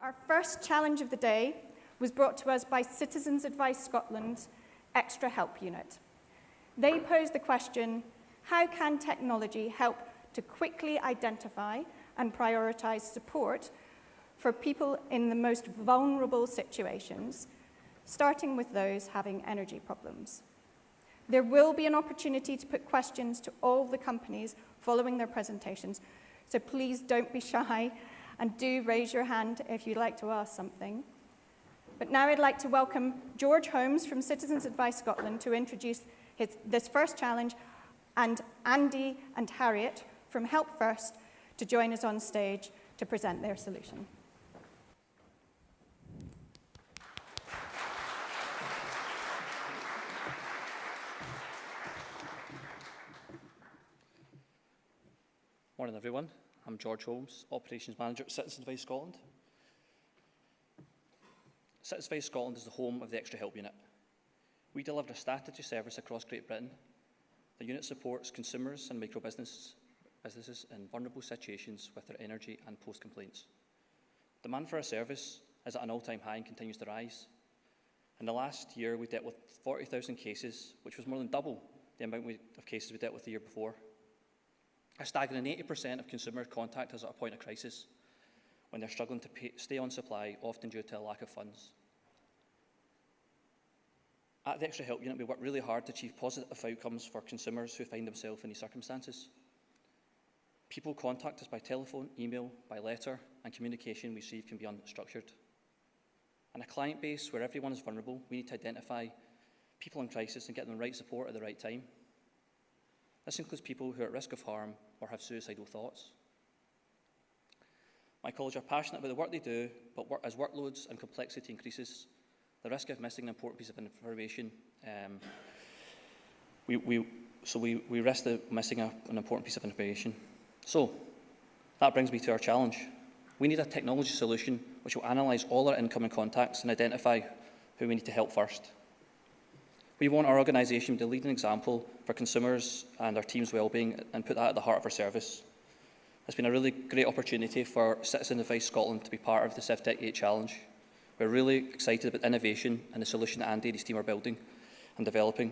Our first challenge of the day was brought to us by Citizens Advice Scotland's Extra Help Unit. They posed the question, how can technology help to quickly identify and prioritise support for people in the most vulnerable situations, starting with those having energy problems? There will be an opportunity to put questions to all the companies following their presentations, so please don't be shy and do raise your hand if you'd like to ask something. But now I'd like to welcome George Holmes from Citizens Advice Scotland to introduce this first challenge, and Andy and Harriet from HelpFirst to join us on stage to present their solution. Morning everyone, I'm George Holmes, Operations Manager at Citizens Advice Scotland. Citizens Advice Scotland is the home of the Extra Help Unit. We deliver a statutory service across Great Britain. The unit supports consumers and micro businesses in vulnerable situations with their energy and post complaints. Demand for our service is at an all-time high and continues to rise. In the last year, we dealt with 40,000 cases, which was more than double the amount of cases we dealt with the year before. A staggering 80% of consumers contact us at a point of crisis when they're struggling to stay on supply, often due to a lack of funds. At the Extra Help Unit, we work really hard to achieve positive outcomes for consumers who find themselves in these circumstances. People contact us by telephone, email, by letter, and communication we receive can be unstructured. In a client base where everyone is vulnerable, we need to identify people in crisis and get them the right support at the right time. This includes people who are at risk of harm or have suicidal thoughts. My colleagues are passionate about the work they do, but as workloads and complexity increases, the risk of missing an important piece of information, we risk missing an important piece of information. So, that brings me to our challenge. We need a technology solution which will analyse all our incoming contacts and identify who we need to help first. We want our organisation to lead an example for consumers and our team's wellbeing and put that at the heart of our service. It's been a really great opportunity for Citizens Advice Scotland to be part of the CivTech 8 Challenge. We're really excited about innovation and the solution that Andy and his team are building and developing.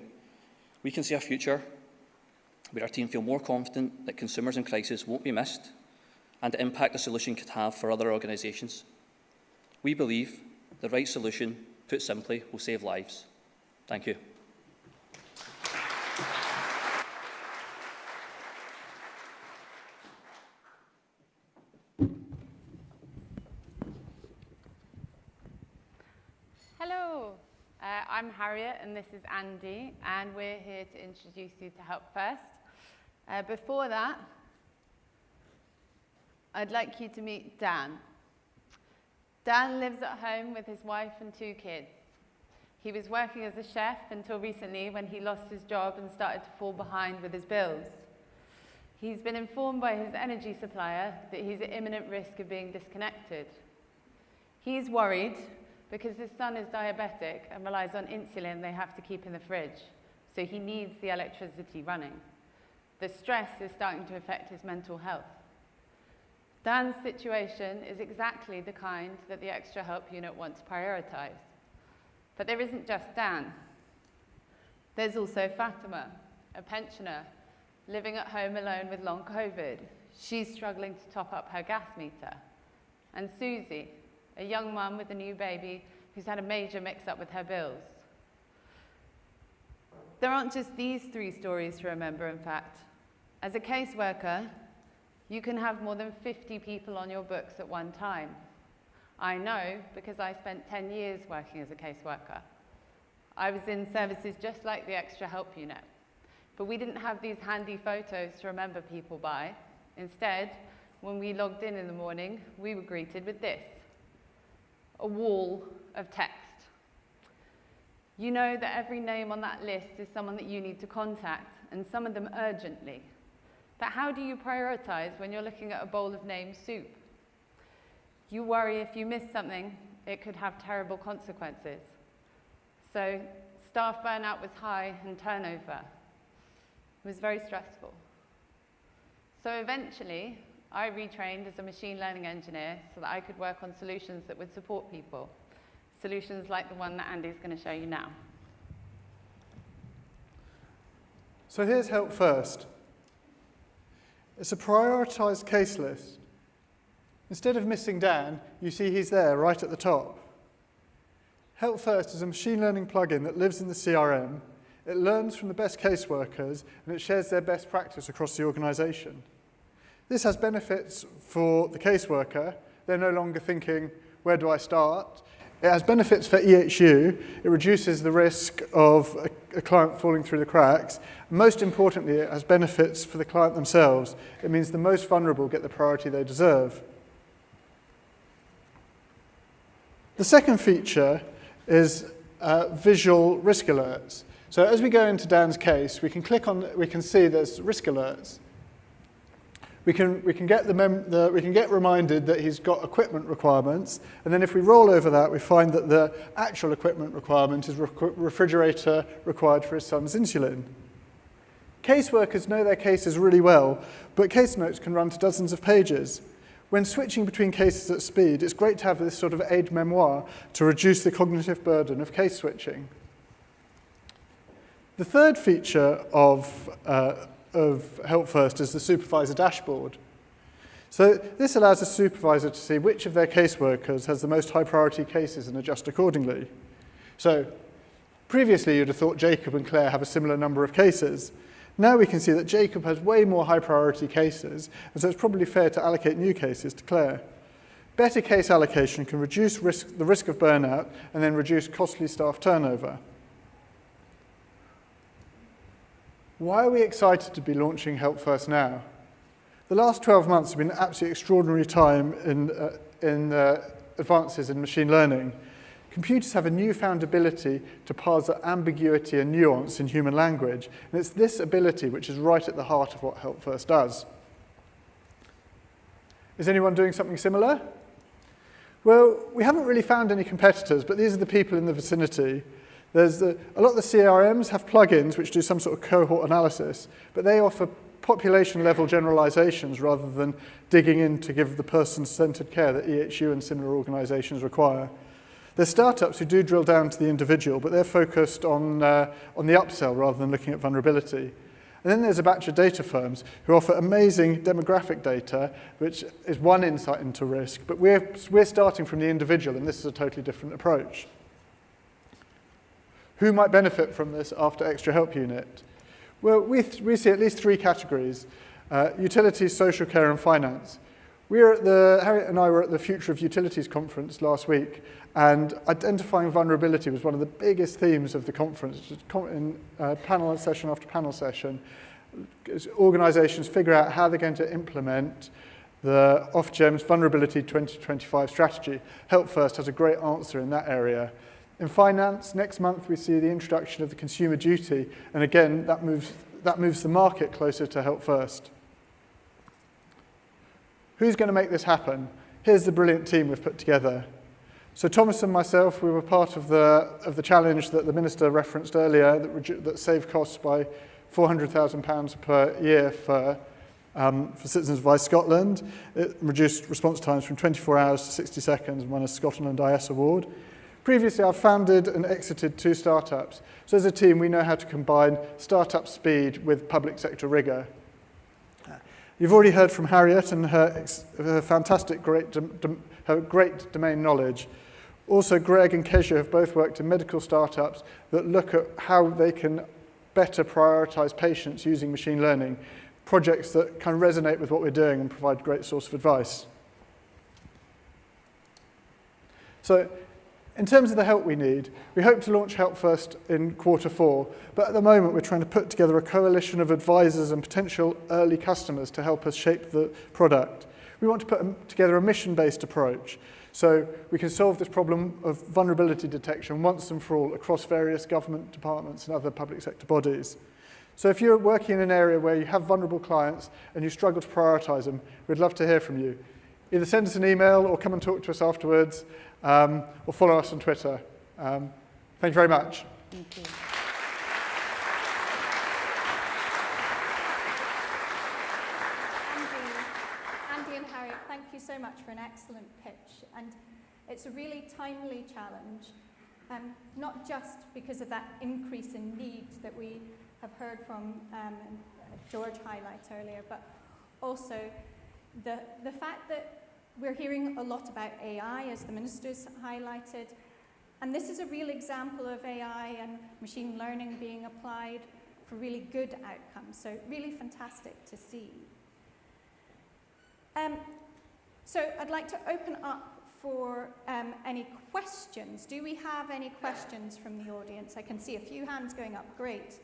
We can see a future where our team feel more confident that consumers in crisis won't be missed and the impact the solution could have for other organisations. We believe the right solution, put simply, will save lives. Thank you. Hello, I'm Harriet and this is Andy, and we're here to introduce you to HelpFirst. Before that, I'd like you to meet Dan. Dan lives at home with his wife and 2 kids. He was working as a chef until recently when he lost his job and started to fall behind with his bills. He's been informed by his energy supplier that he's at imminent risk of being disconnected. He's worried because his son is diabetic and relies on insulin they have to keep in the fridge, so he needs the electricity running. The stress is starting to affect his mental health. Dan's situation is exactly the kind that the Extra Help Unit wants to prioritise. But there isn't just Dan. There's also Fatima, a pensioner, living at home alone with long COVID. She's struggling to top up her gas meter. And Susie, a young mum with a new baby who's had a major mix-up with her bills. There aren't just these 3 stories to remember, in fact. As a caseworker, you can have more than 50 people on your books at one time. I know because I spent 10 years working as a caseworker. I was in services just like the Extra Help Unit, but we didn't have these handy photos to remember people by. Instead, when we logged in the morning, we were greeted with this: a wall of text. You know that every name on that list is someone that you need to contact, and some of them urgently. But how do you prioritise when you're looking at a bowl of named soup? You worry if you miss something, it could have terrible consequences. So staff burnout was high and turnover. It was very stressful. So eventually, I retrained as a machine learning engineer so that I could work on solutions that would support people. Solutions like the one that Andy's going to show you now. So here's HelpFirst. It's a prioritized case list. Instead of missing Dan, you see he's there right at the top. HelpFirst is a machine learning plugin that lives in the CRM. It learns from the best caseworkers, and it shares their best practice across the organization. This has benefits for the caseworker. They're no longer thinking, where do I start? It has benefits for EHU. It reduces the risk of a client falling through the cracks. Most importantly, it has benefits for the client themselves. It means the most vulnerable get the priority they deserve. The second feature is visual risk alerts. So as we go into Dan's case, we can see there's risk alerts. We can get reminded that he's got equipment requirements, and then if we roll over that, we find that the actual equipment requirement is refrigerator required for his son's insulin. Caseworkers know their cases really well, but case notes can run to dozens of pages. When switching between cases at speed, it's great to have this sort of aide-memoire to reduce the cognitive burden of case switching. The third feature of HelpFirst is the supervisor dashboard. So this allows a supervisor to see which of their caseworkers has the most high priority cases and adjust accordingly. So previously you'd have thought Jacob and Claire have a similar number of cases. Now we can see that Jacob has way more high priority cases, and so it's probably fair to allocate new cases to Claire. Better case allocation can reduce the risk of burnout and then reduce costly staff turnover. Why are we excited to be launching HelpFirst now? The last 12 months have been an absolutely extraordinary time in advances in machine learning. Computers have a newfound ability to parse ambiguity and nuance in human language, and it's this ability which is right at the heart of what HelpFirst does. Is anyone doing something similar? Well, we haven't really found any competitors, but these are the people in the vicinity. A lot of the CRMs have plugins which do some sort of cohort analysis, but they offer population-level generalizations rather than digging in to give the person-centered care that EHU and similar organizations require. There's startups who do drill down to the individual, but they're focused on the upsell rather than looking at vulnerability. And then there's a batch of data firms who offer amazing demographic data, which is one insight into risk, but we're starting from the individual, and this is a totally different approach. Who might benefit from this after Extra Help Unit? Well, we see at least three categories: utilities, social care, and finance. Harriet and I were at the Future of Utilities conference last week, and identifying vulnerability was one of the biggest themes of the conference. In panel session after panel session, organizations figure out how they're going to implement the Ofgem's Vulnerability 2025 strategy. HelpFirst has a great answer in that area. In finance, next month we see the introduction of the consumer duty, and again, that moves the market closer to HelpFirst. Who's going to make this happen? Here's the brilliant team we've put together. So Thomas and myself, we were part of the challenge that the Minister referenced earlier that saved costs by £400,000 per year for Citizens Advice Scotland. It reduced response times from 24 hours to 60 seconds and won a Scotland IS award. Previously, I've founded and exited 2 startups. So as a team, we know how to combine startup speed with public sector rigor. You've already heard from Harriet and her fantastic, great domain knowledge. Also, Greg and Kezia have both worked in medical startups that look at how they can better prioritize patients using machine learning, projects that kind of resonate with what we're doing and provide a great source of advice. So, in terms of the help we need, we hope to launch HelpFirst in Q4, but at the moment we're trying to put together a coalition of advisors and potential early customers to help us shape the product. We want to put together a mission-based approach so we can solve this problem of vulnerability detection once and for all across various government departments and other public sector bodies. So if you're working in an area where you have vulnerable clients and you struggle to prioritize them, we'd love to hear from you. Either send us an email or come and talk to us afterwards, or follow us on Twitter. Thank you very much. Thank you. It's a really timely challenge, not just because of that increase in need that we have heard from George highlight earlier, but also the fact that we're hearing a lot about AI, as the ministers highlighted, and this is a real example of AI and machine learning being applied for really good outcomes, so really fantastic to see. So I'd like to open up for any questions. Do we have any questions from the audience? I can see a few hands going up. Great.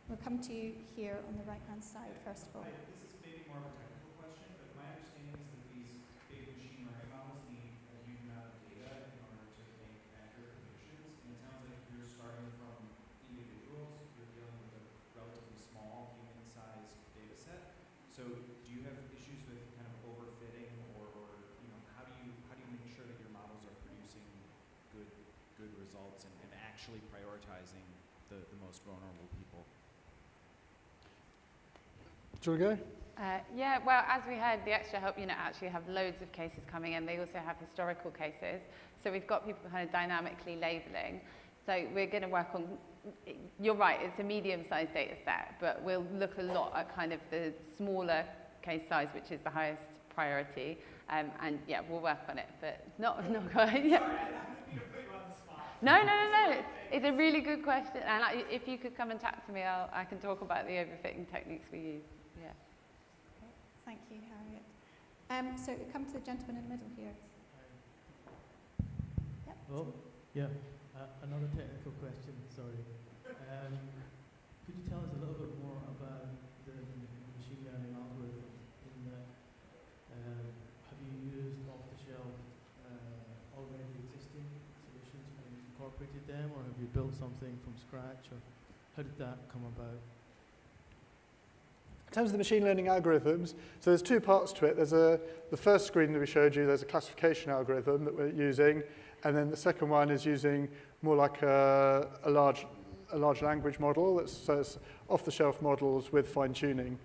We'll come to you here on the right-hand side, first of all. Hi, this is maybe more of a technical question, but my understanding is that these big machine learning models need a huge amount of data in order to make accurate predictions. And it sounds like you're starting from individuals. You're dealing with a relatively small human-sized data set. So do you have issues with kind of overfitting, or how do you make sure that your models are producing good results and actually prioritizing the most vulnerable people? Do you want to go? Yeah, well, as we heard, the Extra Help Unit actually have loads of cases coming in. They also have historical cases. So we've got people kind of dynamically labeling. So we're going to work on, you're right, it's a medium-sized data set, but we'll look a lot at kind of the smaller case size, which is the highest priority. And yeah, we'll work on it, but not quite. Yeah. No. It's a really good question. And if you could come and chat to me, I can talk about the overfitting techniques we use. Yeah. Thank you, Harriet. So we come to the gentleman in the middle here. Yep. Well, yeah, another technical question, sorry. Could you tell us a little bit more about the machine learning algorithm? In that, have you used off-the-shelf already existing solutions and incorporated them, or have you built something from scratch, or how did that come about? In terms of the machine learning algorithms, so there's two parts to it. There's the first screen that we showed you, there's a classification algorithm that we're using, and then the second one is using more like a large language model. So it's off-the-shelf models with fine-tuning.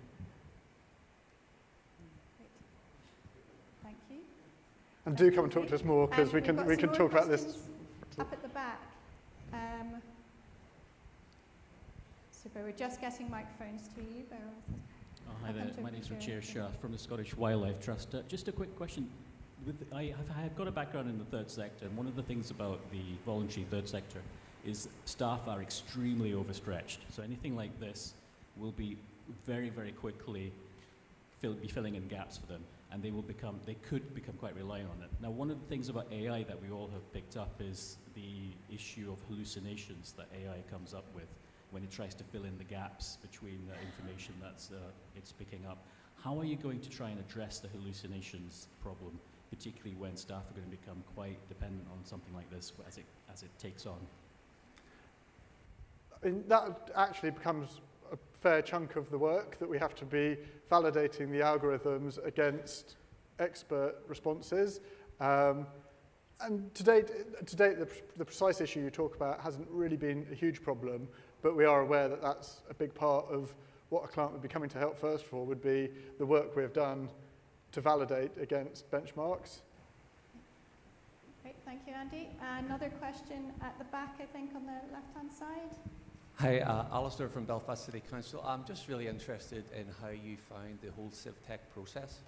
Thank you. And do come and talk to us more, because we can talk about this. Up at the back. Super, we're just getting microphones to you. Bear with us. Hi there, my name is Richard Shah from the Scottish Wildlife Trust. Just a quick question. I have got a background in the third sector, and one of the things about the voluntary third sector is staff are extremely overstretched. So anything like this will be very, very quickly be filling in gaps for them, and they could become quite reliant on it. Now, one of the things about AI that we all have picked up is the issue of hallucinations that AI comes up with when it tries to fill in the gaps between the information that's it's picking up. How are you going to try and address the hallucinations problem, particularly when staff are going to become quite dependent on something like this as it takes on? I mean, that actually becomes a fair chunk of the work, that we have to be validating the algorithms against expert responses. And to date, the precise issue you talk about hasn't really been a huge problem, but we are aware that that's a big part of what a client would be coming to HelpFirst for, would be the work we have done to validate against benchmarks. Great, thank you, Andy. Another question at the back, I think, on the left-hand side. Hi, Alistair from Belfast City Council. I'm just really interested in how you found the whole CivTech process.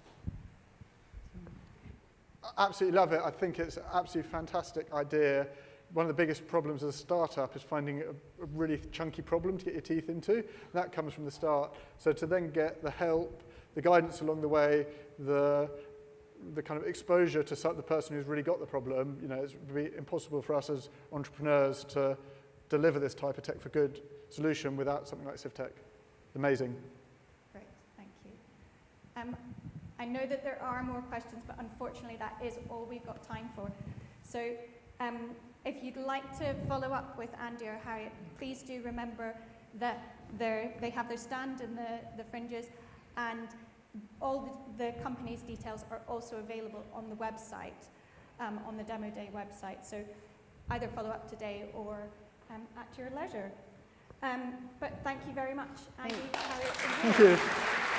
Absolutely love it. I think it's an absolutely fantastic idea. One of the biggest problems as a startup is finding a really chunky problem to get your teeth into. That comes from the start. So to then get the help, the guidance along the way, the kind of exposure to the person who's really got the problem, it would be impossible for us as entrepreneurs to deliver this type of tech for good solution without something like CivTech. Amazing. Great, thank you. I know that there are more questions, but unfortunately that is all we've got time for. So if you'd like to follow up with Andy or Harriet, please do remember that they have their stand in the fringes, and all the company's details are also available on the website, on the Demo Day website. So either follow up today or at your leisure. But thank you very much, Andy, Harriet, and Thank you.